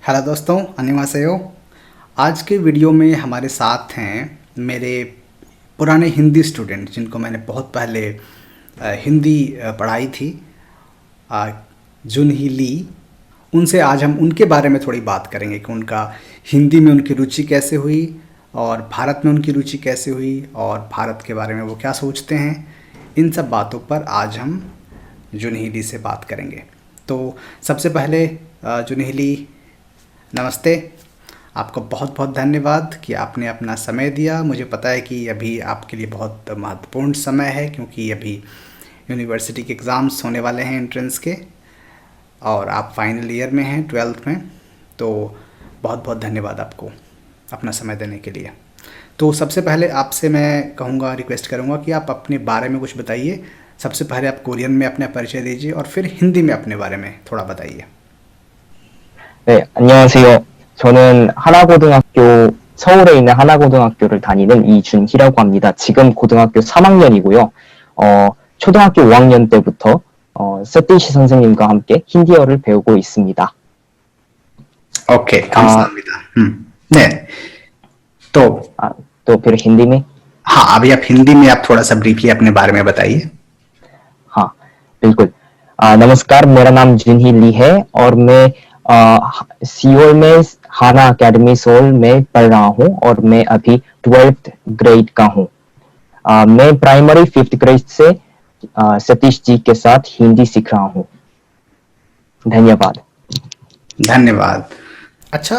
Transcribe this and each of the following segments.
Hello दोस्तों, अन्यवासेयो। आज के वीडियो में हमारे साथ हैं मेरे पुराने हिंदी स्टूडेंट जिनको मैंने बहुत पहले हिंदी पढ़ाई थी, जुनही ली। उनसे आज हम उनके बारे में थोड़ी बात करेंगे कि उनका हिंदी में उनकी रुचि कैसे हुई और भारत में उनकी रुचि कैसे हुई और भारत के बारे में वो क्या सोचते हैं। इन सब बातों पर आज हम जुनही ली से बात करेंगे। तो सबसे पहले जुनही ली, नमस्ते। आपको बहुत बहुत धन्यवाद कि आपने अपना समय दिया। मुझे पता है कि अभी आपके लिए बहुत महत्वपूर्ण समय है क्योंकि अभी यूनिवर्सिटी के एग्ज़ाम्स होने वाले हैं, एंट्रेंस के, और आप फाइनल ईयर में हैं, 12th में। तो बहुत बहुत धन्यवाद आपको अपना समय देने के लिए। तो सबसे पहले आपसे मैं कहूँगा, रिक्वेस्ट करूँगा कि आप अपने बारे में कुछ बताइए। सबसे पहले आप कोरियन में अपना परिचय दीजिए और फिर हिंदी में अपने बारे में थोड़ा बताइए। 네, 안녕하세요. 저는 서울에 있는 하나고등학교를 다니는 이준희라고 합니다. 지금 고등학교 3학년이고요. 초등학교 5학년 때부터 세띠시 선생님과 함께 힌디어를 배우고 있습니다. ओके, 감사합니다। नहीं तो तो फिर हिंदी में? हाँ, अभी आप हिंदी में आप थोड़ा सा ब्रीफली अपने बारे में बताइए। हाँ, बिल्कुल। नमस्कार, मेरा नाम जुनही ली है और मैं सियोल में हाना अकेडमी सोल में पढ़ रहा हूँ और मैं अभी 12th ग्रेड का हूँ। मैं प्राइमरी 5th ग्रेड से सतीश जी के साथ हिंदी सीख रहा हूँ। धन्यवाद। धन्यवाद। अच्छा,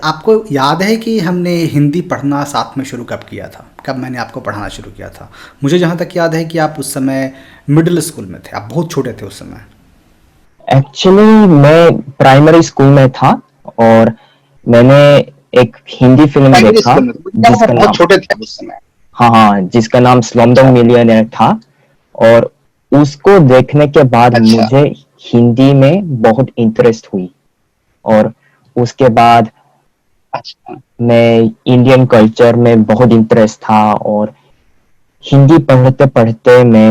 आपको याद है कि हमने हिंदी पढ़ना साथ में शुरू कब किया था? कब मैंने आपको पढ़ाना शुरू किया था? मुझे जहाँ तक याद है कि आप उस समय मिडिल स्कूल में थे, आप बहुत छोटे थे उस समय। एक्चुअली मैं प्राइमरी स्कूल में था और मैंने एक हिंदी फिल्म देखा जिसका नाम, छोटे थे उस समय। हाँ, जिसका नाम स्लमडॉग मिलियनेयर था और उसको देखने के बाद मुझे हिंदी में बहुत इंटरेस्ट हुई और उसके बाद मैं इंडियन कल्चर में बहुत इंटरेस्ट था और हिंदी पढ़ते पढ़ते मैं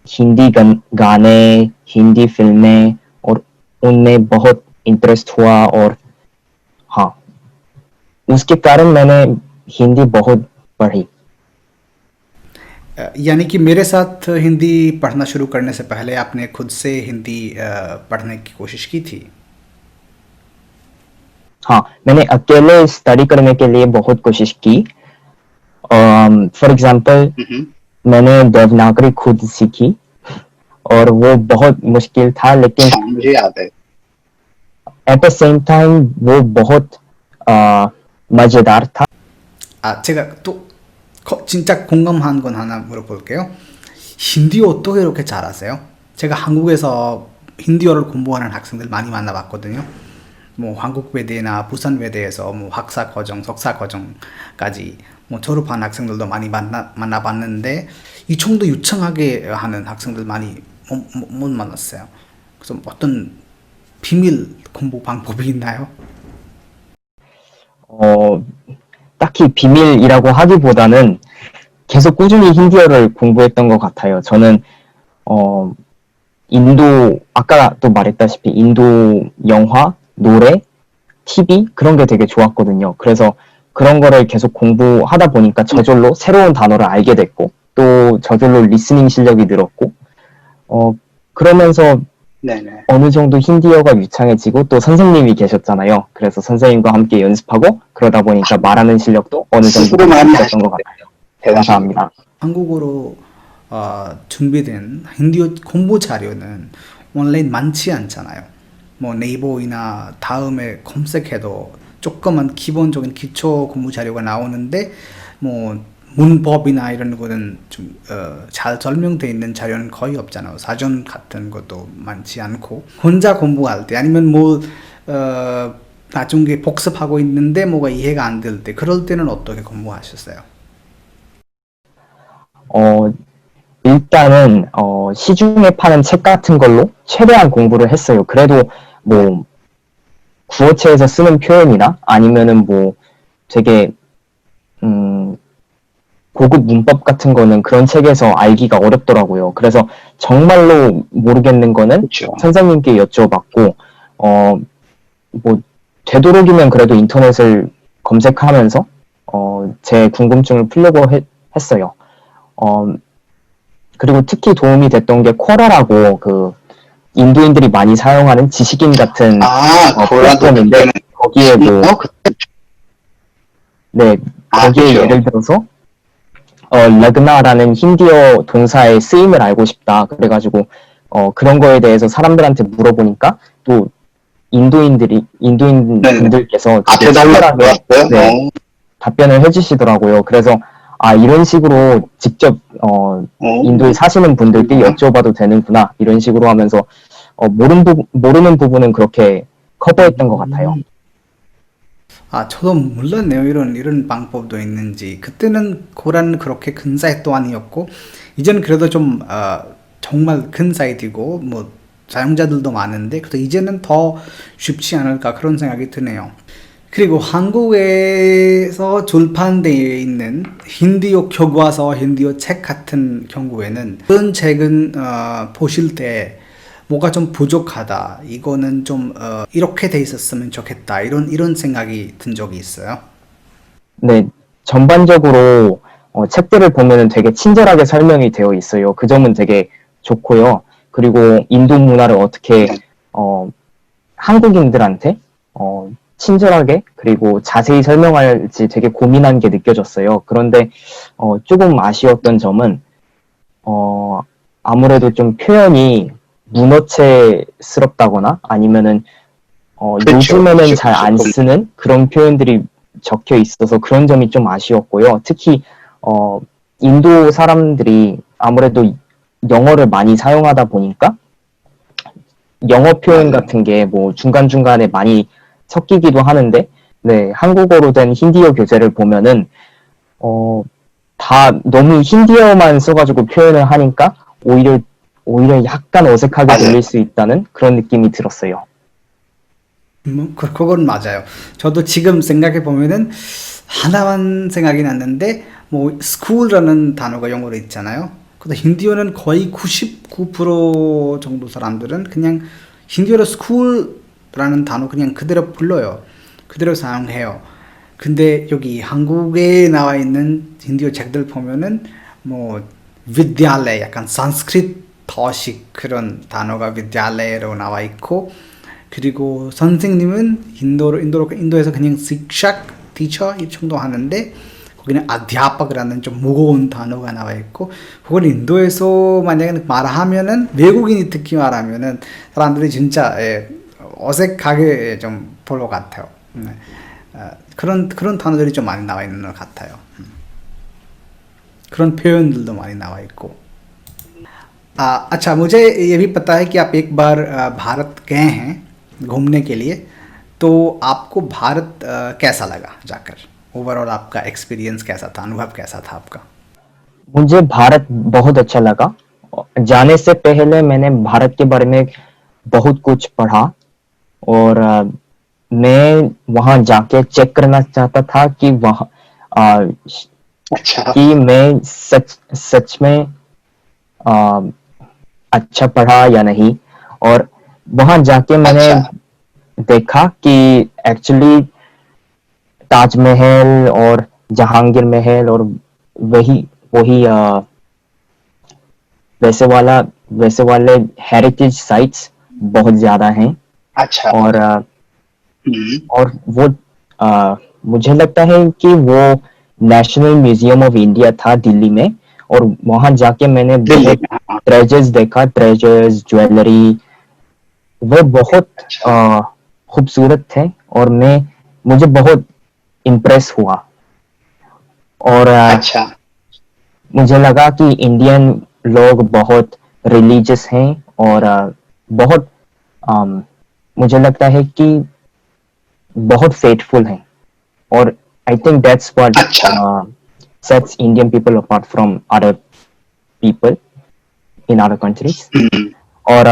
हिंदी गाने, हिंदी फिल्में और उनमें बहुत इंटरेस्ट हुआ और हाँ, उसके कारण मैंने हिंदी बहुत पढ़ी। यानी कि मेरे साथ हिंदी पढ़ना शुरू करने से पहले आपने खुद से हिंदी पढ़ने की कोशिश की थी? हाँ, मैंने अकेले स्टडी करने के लिए बहुत कोशिश की। फॉर एग्जाम्पल मैंने देवनागरी खुद सीखी और वो बहुत मुश्किल था, लेकिन मुझे याद है। एट द सेम टाइम वो बहुत मजेदार था। 제가 또 진짜 공감한 건 하나 물어볼게요. 힌디어 어떻게 이렇게 잘하세요? 제가 한국에서 힌디어를 공부하는 학생들 많이 만나봤거든요. 뭐 한국외대나 부산외대에서 뭐 학사 과정, 석사 과정까지 뭐 졸업한 학생들도 많이 만나봤는데 이 정도 유창하게 하는 학생들 많이 못 만났어요. 그래서 어떤 비밀 공부 방법이 있나요? 딱히 비밀이라고 하기보다는 계속 꾸준히 힌디어를 공부했던 것 같아요. 저는 아까 또 말했다시피 인도 영화, 노래, TV 그런 게 되게 좋았거든요. 그래서 그런 거를 계속 공부하다 보니까 저절로 새로운 단어를 알게 됐고 또 저절로 리스닝 실력이 늘었고 그러면서 네네. 어느 정도 힌디어가 유창해지고 또 선생님이 계셨잖아요. 그래서 선생님과 함께 연습하고 그러다 보니까 말하는 실력도 어느 정도 늘었던 것 같아요. 감사합니다. 한국어로 준비된 힌디어 공부 자료는 온라인 많지 않잖아요. 뭐 네이버나 다음에 검색해도 조그만 기본적인 기초 공부 자료가 나오는데 뭐 문법이나 이런 거는 좀 잘 설명되어 있는 자료는 거의 없잖아요. 사전 같은 것도 많지 않고 혼자 공부할 때 아니면 뭐 나중에 복습하고 있는데 뭐가 이해가 안 될 때 그럴 때는 어떻게 공부하셨어요? 일단은 시중에 파는 책 같은 걸로 최대한 공부를 했어요. 그래도 뭐 구어체에서 쓰는 표현이나 아니면은 뭐 되게 고급 문법 같은 거는 그런 책에서 알기가 어렵더라고요. 그래서 정말로 모르겠는 거는 그렇죠. 선생님께 여쭤봤고 뭐 되도록이면 그래도 인터넷을 검색하면서 제 궁금증을 풀려고 했어요. 그리고 특히 도움이 됐던 게 쿼러라고 그 인도인들이 많이 사용하는 지식인 같은 플랫폼인데 거기에 뭐 네, 거기에 그렇죠. 예를 들어서 러그나라는 힌디어 동사의 쓰임을 알고 싶다. 그래가지고 그런 거에 대해서 사람들한테 물어보니까 또 인도인 분들께서 되게 친절하게 네, 답변을 해주시더라고요. 그래서 이런 식으로 직접 인도에 사시는 분들께 여쭤봐도 되는구나 이런 식으로 하면서 모르는 부분은 그렇게 커버했던 것 같아요. 저도 몰랐네요. 이런 방법도 있는지. 그때는 고란 그렇게 큰 사이트도 아니었고, 이제는 그래도 좀, 정말 큰 사이트이고, 뭐, 사용자들도 많은데, 그래도 이제는 더 쉽지 않을까 그런 생각이 드네요. 그리고 한국에서 출판되어 있는 힌디어 교과서, 힌디어 책 같은 경우에는 그런 책은 보실 때 뭐가 좀 부족하다. 이거는 좀 이렇게 돼 있었으면 좋겠다. 이런 생각이 든 적이 있어요. 네, 전반적으로 책들을 보면은 되게 친절하게 설명이 되어 있어요. 그 점은 되게 좋고요. 그리고 인도 문화를 어떻게 한국인들한테 친절하게 그리고 자세히 설명할지 되게 고민한 게 느껴졌어요. 그런데 조금 아쉬웠던 점은 아무래도 좀 표현이 문어체스럽다거나 아니면은 요즘에는 잘 안 쓰는 그런 표현들이 적혀 있어서 그런 점이 좀 아쉬웠고요. 특히 인도 사람들이 아무래도 영어를 많이 사용하다 보니까 영어 표현 같은 게 뭐 중간중간에 많이 섞이기도 하는데 네, 한국어로 된 힌디어 교재를 보면은 다 너무 힌디어만 써가지고 표현을 하니까 오히려 약간 어색하게 들릴 수 있다는 그런 느낌이 들었어요. 그건 맞아요. 저도 지금 생각해 보면은 하나만 생각이 났는데, 뭐, school라는 단어가 영어로 있잖아요. 근데 힌디어는 거의 99% 정도 사람들은 그냥 힌디어로 school라는 단어 그냥 그대로 불러요. 그대로 사용해요. 근데 여기 한국에 나와 있는 힌디어 책들 보면은 뭐 비드얄레 약간 산스크리트어식 그런 단어가 비드얄레로 나와 있고, 그리고 선생님은 인도에서 그냥 식샥 티처 이 정도 하는데 거기는 아ധ്야박이라는 좀 무거운 단어가 나와 있고, 그걸 인도에서 만약에 말하면은 외국인이 특히 말하면은 사람들이 진짜 어색하게 좀 볼 것 같아요. 그런 단어들이 좀 많이 나와 있는 것 같아요. 그런 표현들도 많이 나와 있고. अच्छा मुझे ये भी पता है कि आप एक बार भारत गए हैं घूमने के लिए, तो आपको भारत कैसा लगा जाकर? ओवरऑल आपका एक्सपीरियंस कैसा था, अनुभव कैसा था आपका? मुझे भारत बहुत अच्छा लगा। जाने से पहले मैंने भारत के बारे में बहुत कुछ पढ़ा और मैं वहां जाके चेक करना चाहता था कि कि मैं सच में अच्छा पढ़ा या नहीं। और वहां जाके मैंने देखा कि एक्चुअली ताजमहल और जहांगीर महल और वही वैसे वाले हेरिटेज साइट्स बहुत ज्यादा हैं। और वो मुझे लगता है कि वो नेशनल म्यूजियम ऑफ इंडिया था दिल्ली में, और वहां जाके मैंने बहुत ट्रेजर्स ज्वेलरी वो बहुत खूबसूरत थे और मुझे बहुत इम्प्रेस हुआ। और मुझे लगा कि इंडियन लोग बहुत रिलीजियस हैं और बहुत मुझे लगता है कि बहुत फेथफुल हैं, और I think that's what sets Indian people apart from other people in other countries. और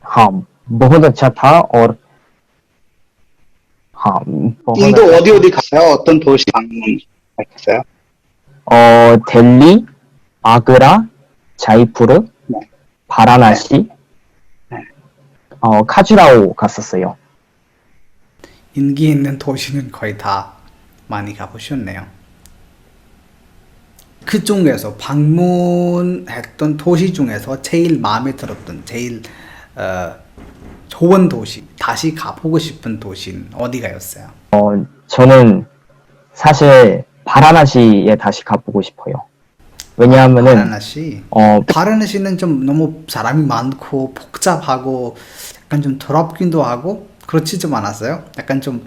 हाँ, बहुत अच्छा था। और हाँ, 인도 어디 가세요? 어떤 도시 방문하셨어요? 델리, 아그라, 자이푸르, 바라나시, 카주라오 갔었어요. 인기 있는 도시는 거의 다 많이 가보셨네요. 그 중에서 방문했던 도시 중에서 제일 마음에 들었던 제일 좋은 도시, 다시 가보고 싶은 도시는 어디가였어요? 저는 사실 바라나시에 다시 가보고 싶어요. 왜냐하면은 바라나시. 바라나시는 좀 너무 사람이 많고 복잡하고 약간 좀 더럽기도 하고 그렇지 좀 않았어요? 약간 좀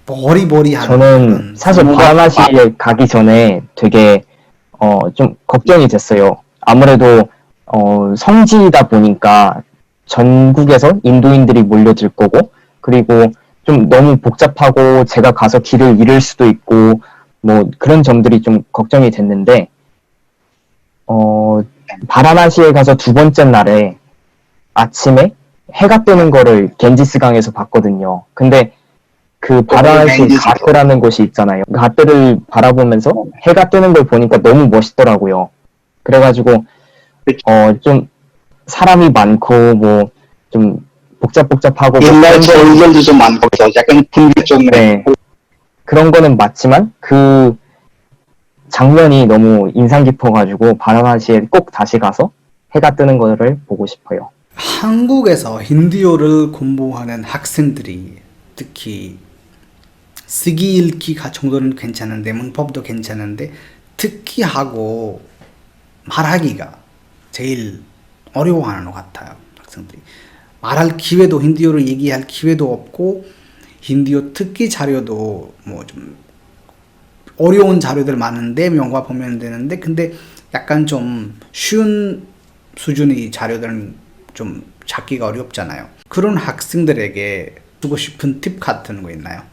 버리버리한 저는 그런 사실 바라나시에 가기 전에 되게 좀 걱정이 됐어요. 아무래도 성지이다 보니까 전국에서 인도인들이 몰려들 거고, 그리고 좀 너무 복잡하고 제가 가서 길을 잃을 수도 있고 뭐 그런 점들이 좀 걱정이 됐는데, 바라나시에 가서 두 번째 날에 아침에 해가 뜨는 거를 겐지스강에서 봤거든요. 근데 그 바라나시 가트라는 곳이 있잖아요. 가트를 바라보면서 해가 뜨는 걸 보니까 너무 멋있더라고요. 그래가지고 좀 사람이 많고 뭐 좀 복잡복잡하고 뭐 옛날 절들도 좀 많고 그래서 약간 분위기 좀 네, 그런 거는 맞지만 그 장면이 너무 인상 깊어가지고 바라나시에 꼭 다시 가서 해가 뜨는 거를 보고 싶어요. 한국에서 힌디어를 공부하는 학생들이 특히 쓰기 읽기 정도는 괜찮은데 문법도 괜찮은데 듣기 하고 말하기가 제일 어려워하는 것 같아요. 학생들이 말할 기회도 힌디어로 얘기할 기회도 없고 힌디어 듣기 자료도 뭐 좀 어려운 자료들 많은데 명과 보면 되는데 근데 약간 좀 쉬운 수준의 자료들은 좀 찾기가 어렵잖아요. 그런 학생들에게 주고 싶은 팁 같은 거 있나요?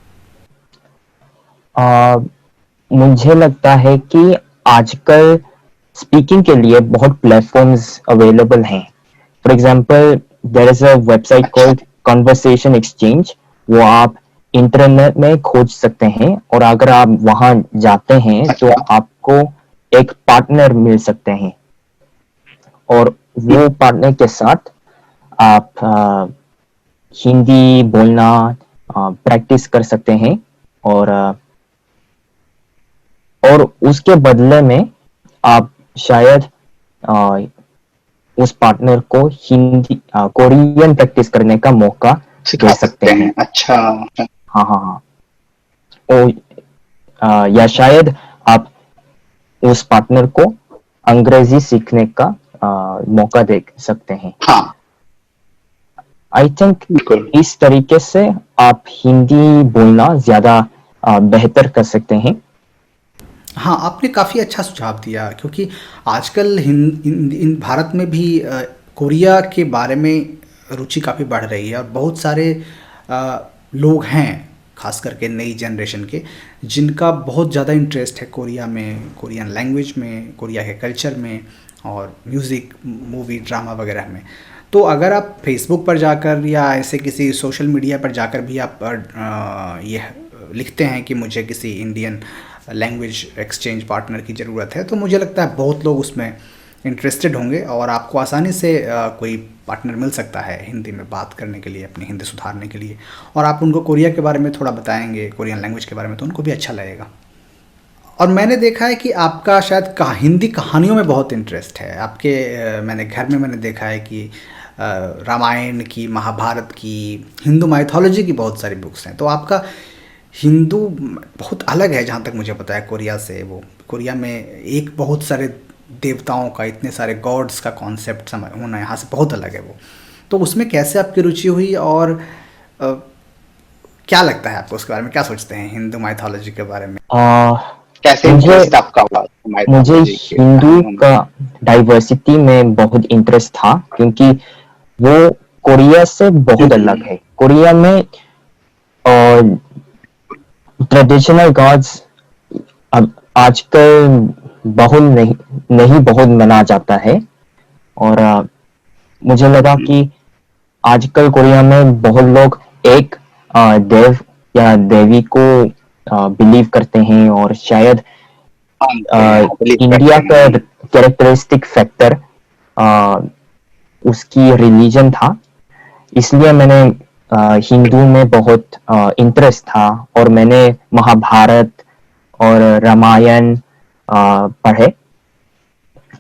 मुझे लगता है कि आजकल स्पीकिंग के लिए बहुत प्लेटफॉर्म्स अवेलेबल हैं. For example there is a website called conversation exchange. वो आप इंटरनेट में खोज सकते हैं और अगर आप वहां जाते हैं तो आपको एक पार्टनर मिल सकते हैं और वो पार्टनर के साथ आप हिंदी बोलना प्रैक्टिस कर सकते हैं और उसके बदले में आप शायद उस पार्टनर को हिंदी कोरियन प्रैक्टिस करने का मौका दे सकते हैं. अच्छा. हाँ. या शायद आप उस पार्टनर को अंग्रेजी सीखने का मौका दे सकते हैं. हाँ. आई थिंक इस तरीके से आप हिंदी बोलना ज्यादा बेहतर कर सकते हैं. हाँ, आपने काफ़ी अच्छा सुझाव दिया क्योंकि आजकल भारत में भी कोरिया के बारे में रुचि काफ़ी बढ़ रही है और बहुत सारे लोग हैं खास करके नई जनरेशन के जिनका बहुत ज़्यादा इंटरेस्ट है कोरिया में, कोरियन लैंग्वेज में, कोरिया के कल्चर में और म्यूज़िक, मूवी, ड्रामा वगैरह में. तो अगर आप फेसबुक पर जाकर या ऐसे किसी सोशल मीडिया पर जाकर भी आप ये लिखते हैं कि मुझे किसी इंडियन लैंग्वेज एक्सचेंज पार्टनर की ज़रूरत है तो मुझे लगता है बहुत लोग उसमें इंटरेस्टेड होंगे और आपको आसानी से कोई पार्टनर मिल सकता है हिंदी में बात करने के लिए, अपनी हिंदी सुधारने के लिए. और आप उनको कोरिया के बारे में थोड़ा बताएंगे, कोरियन लैंग्वेज के बारे में, तो उनको भी अच्छा लगेगा. और मैंने देखा है कि आपका शायद हिंदी कहानियों में बहुत इंटरेस्ट है आपके. मैंने घर में देखा है कि रामायण की, महाभारत की, हिंदू माइथोलॉजी की बहुत सारी बुक्स हैं. तो आपका हिंदू बहुत अलग है जहाँ तक मुझे पता है कोरिया से. वो कोरिया में एक बहुत सारे देवताओं का, इतने सारे गॉड्स का कॉन्सेप्ट होना यहाँ से बहुत अलग है वो. तो उसमें कैसे आपकी रुचि हुई और क्या लगता है आपको उसके बारे में, क्या सोचते हैं हिंदू माइथोलॉजी के बारे में? कैसे इंटरेस्ट आपका हुआ? मुझे हिंदू का डाइवर्सिटी में बहुत इंटरेस्ट था क्योंकि वो कोरिया से बहुत अलग है. कोरिया में ट्रेडिशनल गॉड्स अब आजकल बहुत नहीं बहुत मना जाता है और मुझे लगा कि आजकल कोरिया में बहुत लोग एक देव या देवी को बिलीव करते हैं और शायद इंडिया का कैरेक्टरिस्टिक फैक्टर उसकी रिलीजन था. इसलिए मैंने हिंदू में बहुत इंटरेस्ट था और मैंने महाभारत और रामायण पढ़े,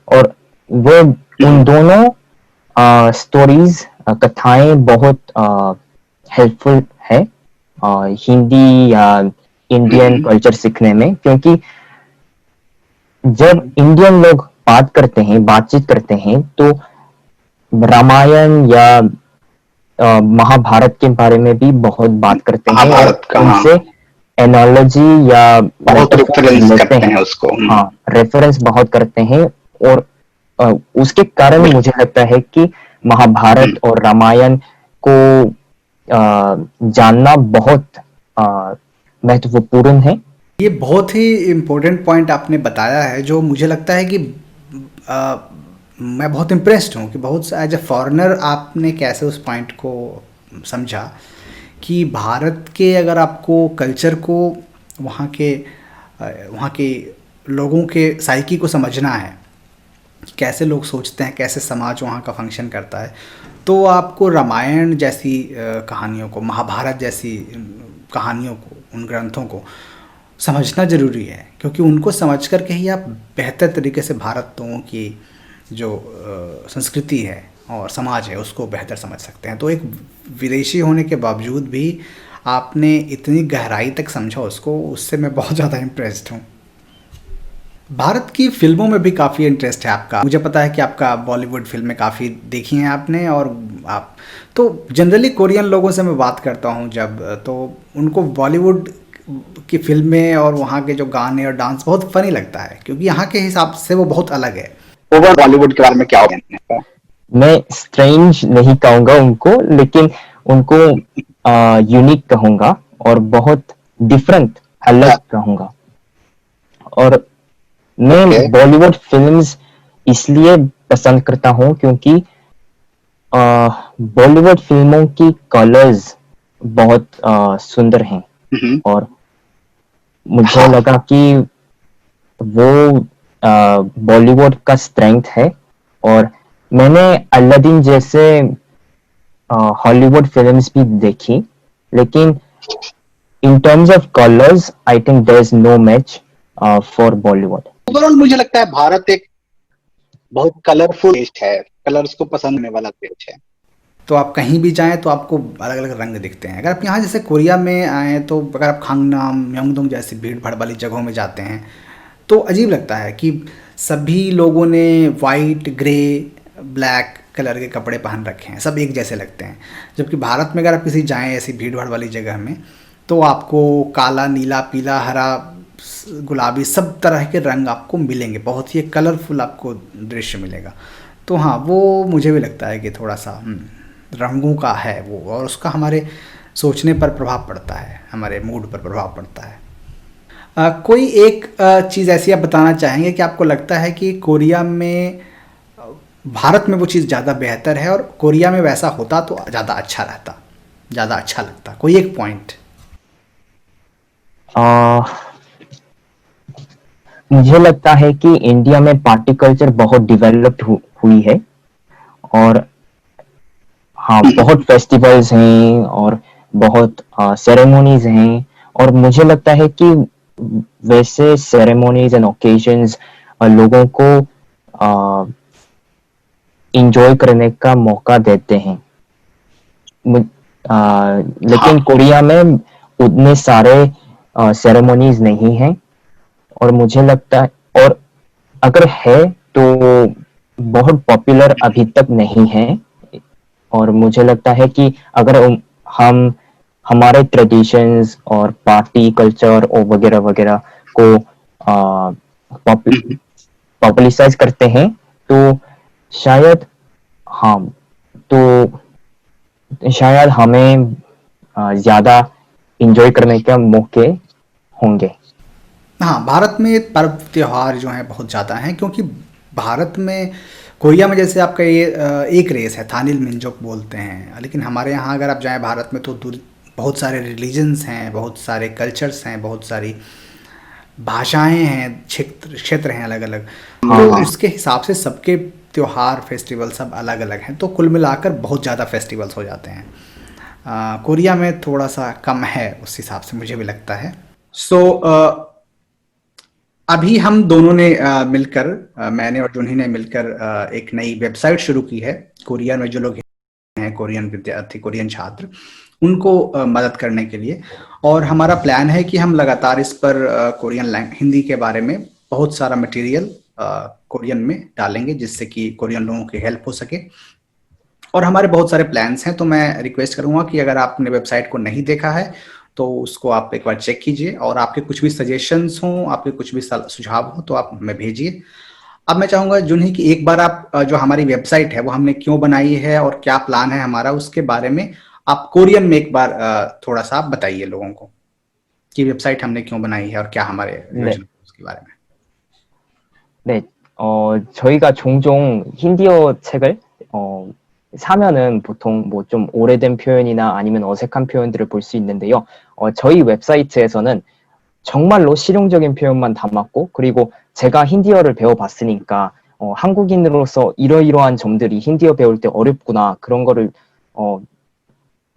और वो उन दोनों स्टोरीज, कथाएं बहुत हेल्पफुल है हिंदी या इंडियन कल्चर सीखने में, क्योंकि जब इंडियन लोग बातचीत करते हैं तो रामायण या महाभारत के बारे में भी बहुत बात करते हैं, और महाभारत का, हाँ, उनसे एनालॉजी या बहुत metaphor रेफरेंस लेते करते हैं हैं। उसको। हाँ, रेफरेंस बहुत करते हैं, और उसके कारण मुझे लगता है कि महाभारत और रामायण को जानना बहुत महत्वपूर्ण है। ये बहुत ही इम्पोर्टेंट पॉइंट आपने बताया है, जो मुझे लगता है कि आ, मैं बहुत इम्प्रेस्ड हूँ कि बहुत एज ए फॉरेनर आपने कैसे उस पॉइंट को समझा कि भारत के अगर आपको कल्चर को, वहाँ के लोगों के साइकी को समझना है, कैसे लोग सोचते हैं, कैसे समाज वहाँ का फंक्शन करता है, तो आपको रामायण जैसी कहानियों को, महाभारत जैसी कहानियों को, उन ग्रंथों को समझना ज़रूरी है, क्योंकि उनको समझ कर के ही आप बेहतर तरीके से भारतीयों की जो संस्कृति है और समाज है उसको बेहतर समझ सकते हैं। तो एक विदेशी होने के बावजूद भी आपने इतनी गहराई तक समझा उसको, उससे मैं बहुत ज़्यादा इम्प्रेस्ड हूँ। भारत की फ़िल्मों में भी काफ़ी इंटरेस्ट है आपका, मुझे पता है कि आपका बॉलीवुड फिल्में काफ़ी देखी हैं आपने, और आप तो जनरली कोरियन लोगों से मैं बात करता हूँ जब, तो उनको बॉलीवुड की फिल्में और वहाँ के जो गाने और डांस बहुत फनी लगता है, क्योंकि यहाँ के हिसाब से वो बहुत अलग है। ओवर बॉलीवुड के बारे में क्या कहना है? मैं स्ट्रेंज नहीं कहूँगा उनको, लेकिन उनको यूनिक कहूँगा और बहुत डिफरेंट, अलग कहूँगा। और मैं बॉलीवुड फिल्म्स इसलिए पसंद करता हूँ क्योंकि बॉलीवुड फिल्मों की कलर्स बहुत सुंदर हैं, और मुझे लगा कि वो बॉलीवुड का स्ट्रेंथ है। और मैंने अलादीन जैसे हॉलीवुड फिल्म्स भी देखी, लेकिन in terms of colours I think there is no match for Bollywood. Overall मुझे लगता है भारत एक बहुत कलरफुल देश है, कलर्स को पसंद करने वाला देश है। तो आप कहीं भी जाएं तो आपको अलग अलग रंग दिखते हैं। अगर आप यहाँ जैसे कोरिया में आए, तो अगर आप खांगनाम, म्योंगडोंग जैसी भीड़ भाड़ वाली जगहों में जाते हैं तो अजीब लगता है कि सभी लोगों ने वाइट, ग्रे, ब्लैक कलर के कपड़े पहन रखे हैं, सब एक जैसे लगते हैं। जबकि भारत में अगर आप किसी जाएं ऐसी भीड़ भाड़ वाली जगह में, तो आपको काला, नीला, पीला, हरा, गुलाबी सब तरह के रंग आपको मिलेंगे, बहुत ही कलरफुल आपको दृश्य मिलेगा। तो हाँ, वो मुझे भी लगता है कि थोड़ा सा रंगों का है वो, और उसका हमारे सोचने पर प्रभाव पड़ता है, हमारे मूड पर प्रभाव पड़ता है। कोई एक चीज़ ऐसी आप बताना चाहेंगे कि आपको लगता है कि कोरिया में, भारत में वो चीज़ ज़्यादा बेहतर है और कोरिया में वैसा होता तो ज़्यादा अच्छा रहता, ज़्यादा अच्छा लगता, कोई एक पॉइंट? मुझे लगता है कि इंडिया में पार्टी कल्चर बहुत डेवलप्ड हुई है, और हाँ, बहुत फेस्टिवल्स हैं और बहुत सेरेमोनीज हैं, और मुझे लगता है कि वैसे सेरेमोनीज एंड ओकेजन्स लोगों को इंजॉय करने का मौका देते हैं। लेकिन कोरिया में उतने सारे सेरेमोनीज नहीं हैं, और मुझे लगता है, और अगर है तो बहुत पॉपुलर अभी तक नहीं है। और मुझे लगता है कि अगर हम हमारे ट्रेडिशंस और पार्टी कल्चर और वगैरह वगैरह को पॉपुलराइज करते हैं, तो शायद हाँ, तो शायद हमें ज़्यादा इंजॉय करने के मौके होंगे। हाँ, भारत में पर्व त्यौहार जो हैं बहुत ज़्यादा हैं, क्योंकि भारत में, कोरिया में जैसे आपका ये एक रेस है, थानिल मिंजोक बोलते हैं, लेकिन हमारे यहाँ अगर आप जाएँ भारत में तो बहुत सारे रिलीजन्स हैं, बहुत सारे कल्चर्स हैं, बहुत सारी भाषाएं हैं, क्षेत्र हैं अलग अलग, तो उसके हिसाब से सबके त्यौहार, फेस्टिवल सब अलग अलग हैं, तो कुल मिलाकर बहुत ज़्यादा फेस्टिवल्स हो जाते हैं। कोरिया में थोड़ा सा कम है उस हिसाब से, मुझे भी लगता है। सो अभी हम दोनों ने मिलकर, मैंने और जुनही ने मिलकर एक नई वेबसाइट शुरू की है। कोरिया में जो लोग हैं, कोरियन विद्यार्थी, कोरियन छात्र, उनको मदद करने के लिए। और हमारा प्लान है कि हम लगातार इस पर कोरियन हिंदी के बारे में बहुत सारा मटेरियल कोरियन में डालेंगे, जिससे कि कोरियन लोगों की हेल्प हो सके। और हमारे बहुत सारे प्लान्स हैं, तो मैं रिक्वेस्ट करूंगा कि अगर आपने वेबसाइट को नहीं देखा है तो उसको आप एक बार चेक कीजिए, और आपके कुछ भी सजेशंस हों, आपके कुछ भी सुझाव हो तो आप हमें भेजिए। अब मैं चाहूंगा जुन्ही कि एक बार आप जो हमारी वेबसाइट है वो हमने क्यों बनाई है और क्या प्लान है हमारा, उसके बारे में आप कोरियन में एक बार थोड़ा सा आप बताइए लोगों को कि वेबसाइट हमने क्यों बनाई है और क्या हमारे 네, योजना है उसके बारे में। 네. 저희가 종종 힌디어 책을 사면은 보통 뭐 좀 오래된 표현이나 아니면 어색한 표현들을 볼 수 있는데요. 저희 웹사이트에서는 정말로 실용적인 표현만 담았고, 그리고 제가 힌디어를 배워봤으니까 한국인으로서 이러이러한 점들이 힌디어 배울 때 어렵구나, 그런 거를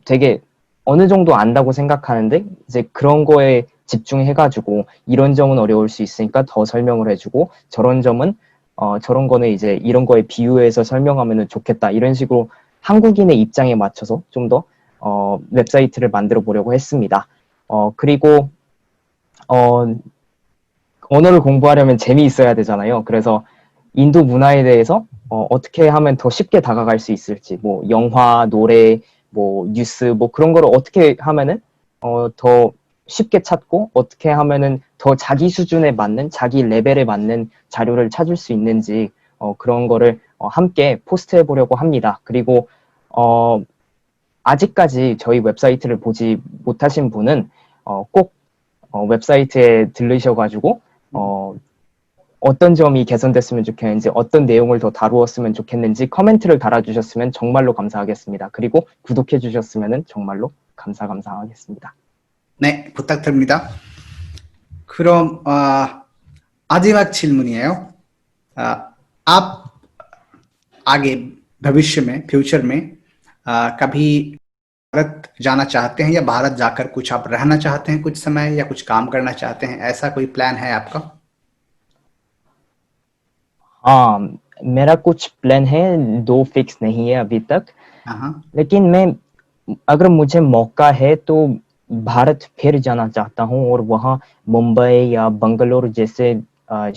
되게 어느 정도 안다고 생각하는데, 이제 그런 거에 집중해가지고 이런 점은 어려울 수 있으니까 더 설명을 해주고, 저런 점은 저런 거는 이제 이런 거에 비유해서 설명하면 좋겠다, 이런 식으로 한국인의 입장에 맞춰서 좀 더 웹사이트를 만들어 보려고 했습니다. 그리고 언어를 공부하려면 재미있어야 되잖아요. 그래서 인도 문화에 대해서 어떻게 하면 더 쉽게 다가갈 수 있을지, 뭐 영화, 노래, 뭐 뉴스, 뭐 그런 거를 어떻게 하면은 더 쉽게 찾고, 어떻게 하면은 더 자기 수준에 맞는, 자기 레벨에 맞는 자료를 찾을 수 있는지, 그런 거를 함께 포스트해 보려고 합니다. 그리고 아직까지 저희 웹사이트를 보지 못하신 분은 꼭 웹사이트에 들르셔가지고 어떤 점이 개선됐으면 좋겠는지, 어떤 내용을 더 다루었으면 좋겠는지 커멘트를 달아주셨으면 정말로 감사하겠습니다. 그리고 구독해 주셨으면 정말로 감사하겠습니다. 네, 부탁드립니다. 그럼 마지막 질문이에요. आप आगे भविष्य में, फ्यूचर में कभी भारत जाना चाहते हैं, या भारत जाकर कुछ आप रहना चाहते हैं कुछ समय, या कुछ काम करना चाहते हैं, ऐसा कोई प्लान है आपका? हाँ, मेरा कुछ प्लान है, दो फिक्स नहीं है अभी तक, हाँ, लेकिन मैं अगर मुझे मौका है तो भारत फिर जाना चाहता हूँ और वहाँ मुंबई या बंगलोर जैसे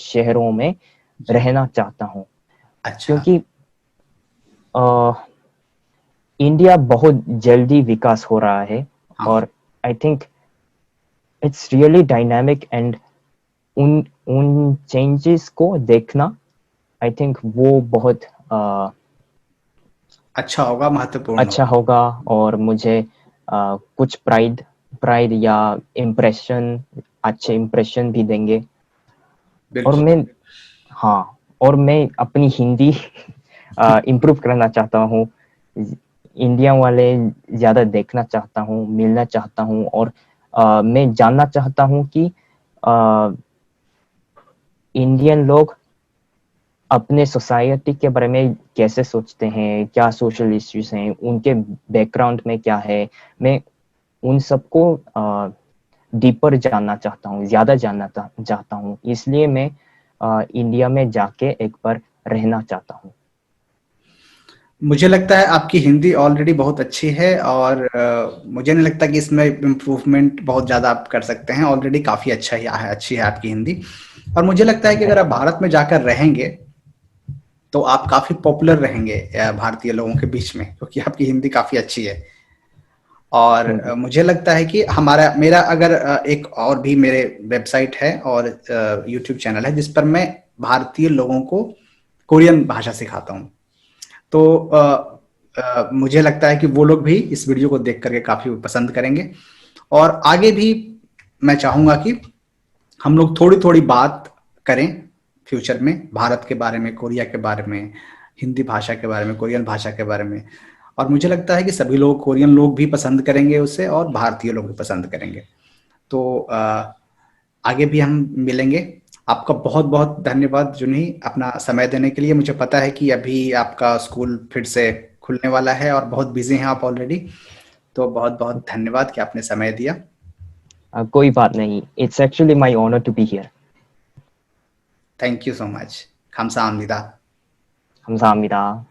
शहरों में रहना चाहता हूँ। अच्छा। क्योंकि इंडिया बहुत जल्दी विकास हो रहा है, हाँ, और I think it's really dynamic, and उन चेंजेस को देखना, आई थिंक वो बहुत अच्छा होगा, महत्वपूर्ण अच्छा होगा, और मुझे कुछ प्राइड या इम्प्रेशन, अच्छे इम्प्रेशन भी देंगे। और बिल्कुल। मैं, हाँ, और मैं अपनी हिंदी इम्प्रूव करना चाहता हूँ, इंडिया वाले ज़्यादा देखना चाहता हूँ, मिलना चाहता हूँ, और मैं जानना चाहता हूँ कि इंडियन लोग अपने सोसाइटी के बारे में कैसे सोचते हैं, क्या सोशल इश्यूज हैं, उनके बैकग्राउंड में क्या है। मैं उन सबको डीपर जानना चाहता हूँ, ज़्यादा जानना चाहता हूँ, इसलिए मैं इंडिया में जाके एक बार रहना चाहता हूँ। मुझे लगता है आपकी हिंदी ऑलरेडी बहुत अच्छी है, और मुझे नहीं लगता कि इसमें इम्प्रूवमेंट बहुत ज़्यादा आप कर सकते हैं। ऑलरेडी काफ़ी अच्छा ही है, अच्छी है आपकी हिंदी। और मुझे लगता है कि अगर आप भारत में जाकर रहेंगे तो आप काफ़ी पॉपुलर रहेंगे भारतीय लोगों के बीच में, क्योंकि आपकी हिंदी काफ़ी अच्छी है। और थैंक यू। मुझे लगता है कि मेरा अगर एक और भी मेरे वेबसाइट है और यूट्यूब चैनल है जिस पर मैं भारतीय लोगों को कोरियन भाषा सिखाता हूँ। तो मुझे लगता है कि वो लोग भी इस वीडियो को देख करके काफ़ी पसंद करेंगे। और आगे भी मैं चाहूँगा कि हम लोग थोड़ी थोड़ी बात करें फ्यूचर में भारत के बारे में, कोरिया के बारे में, हिंदी भाषा के बारे में, कोरियन भाषा के बारे में। और मुझे लगता है कि सभी लोग, कोरियन लोग भी पसंद करेंगे उसे, और भारतीय लोग भी पसंद करेंगे। तो आगे भी हम मिलेंगे। आपका बहुत बहुत धन्यवाद जुन्ही, अपना समय देने के लिए। मुझे पता है कि अभी आपका स्कूल फिर से खुलने वाला है और बहुत बिजी हैं आप ऑलरेडी। तो बहुत बहुत धन्यवाद कि आपने समय दिया। कोई बात नहीं, it's actually my honour to be here. Thank you so much. 감사합니다। 감사합니다।